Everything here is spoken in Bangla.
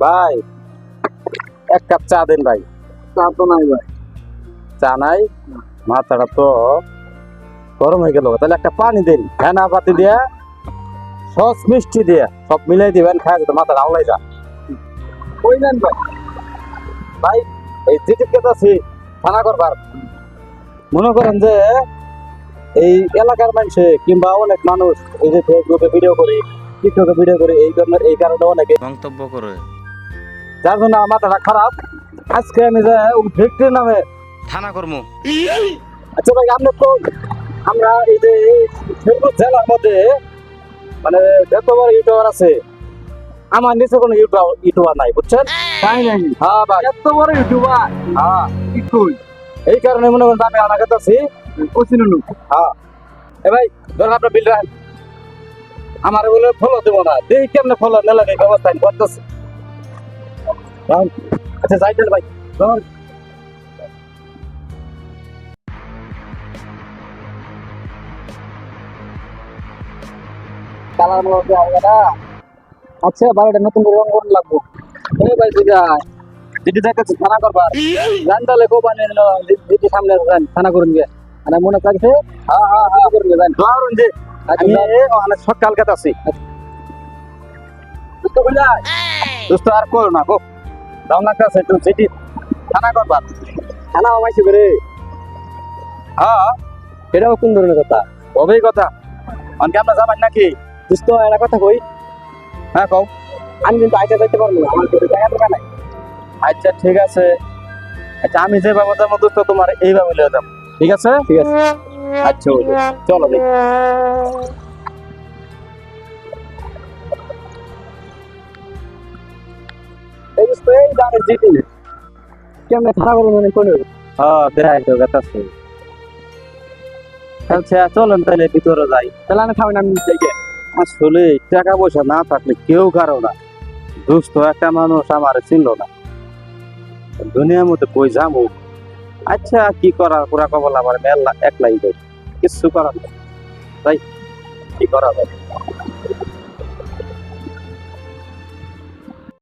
ভাই এক কাপ চা দেন ভাই। চা তো নাই ভাই। চা নাই? মাথাটা তো গরম হয়ে গেল, তাহলে একটা পানি দেন, ফেনা পাতি দিয়া সস মিষ্টি দিয়া সব মিলাই দিবেন, খায় তো মাথাটা আওলাই যা। কই নেন ভাই? ভাই এই জিটির কে আছি থানা করবার। মনে করেন যে এই এলাকার মানুষে কিংবা অনেক মানুষ এই যে ফেসবুকে ভিডিও করি, টিকটকে ভিডিও করি, এই কারণে অনেকে মন্তব্য করে, যার জন্য আমার মাথাটা খারাপ। আজকে আমি যে ভিক্টির নামে থানা কর্ম। আচ্ছা ভাই, আপনি তো আমরা এই যে ফেসবুক জেলার মধ্যে মানে যত বড় ইউটিউবার আছে, আমার নিচে কোনো ইউটিউবার নাই, বুঝছেন? তাই নাকি? হ্যাঁ ভাই, এত বড় ইউটিউবার? হ্যাঁ কি কই? এই কারণে মনে করেন আমি আনাগাত আছি। কোচিন লোক। হ্যাঁ এ ভাই, ধরেন আপনার বিল রাখেন, আমার বলে ফলো দেবো না, দেখি কেমনে ফলো না লাগে ব্যবস্থা আমি করতেছি। আচ্ছা যাইতেন ভাই, ধরুন। কালার মধ্যে আগে না। আচ্ছা বাড়িটা নতুন করে রং করতে লাগবো। এই ভাই দিদাই, দিদি দেখাচ্ছি থানা করবার। জানতালে কোপানে দিদি সামনে যান থানা করুন গে। মানে মনে লাগছে হ্যাঁ হ্যাঁ হ্যাঁ করুন গে যান। ধরুন যে আমি অনেক সকাল কাছে আছি। বুঝতে পারলাই? দোস্ত আর করো না গো, দাম লাগতেছে একটু সিটি থানা করবার। থানা আমাইছি করে। হ্যাঁ এটাও কোন ধরনের কথা? হবেই কথা। অনকে আমরা যাবেন নাকি? দোস্ত একটা কথা কই, হ্যাঁ কও। আমি কিন্তু আইসা যাইতে পারবো না, আমার কোনো জায়গা দোকান নাই। আচ্ছা ঠিক আছে, আচ্ছা আমি যেভাবে যাবো দোস্ত তোমার এইভাবে লিয়ে যাবো, ঠিক আছে? ঠিক আছে। আচ্ছা ওই চলো দেখি। এই দোস্ত এই জানে জিতি কেমনে থানা করুন মানে কোন? হ্যাঁ দেখাই তো গেছে। আচ্ছা চলেন তাহলে ভিতরে যাই। তাহলে আমি খাবেন আমি যাইকে। আসলে টাকা পয়সা না থাকলে কেউ কারো না, দুস্থ একটা মানুষ আমার চিনল না, দুনিয়ার মধ্যে কই যাবো। আচ্ছা কি করার, পুরা কবল আমার মেলা একলাই যাই, কিছু করার নেই, তাই কি করা যায়।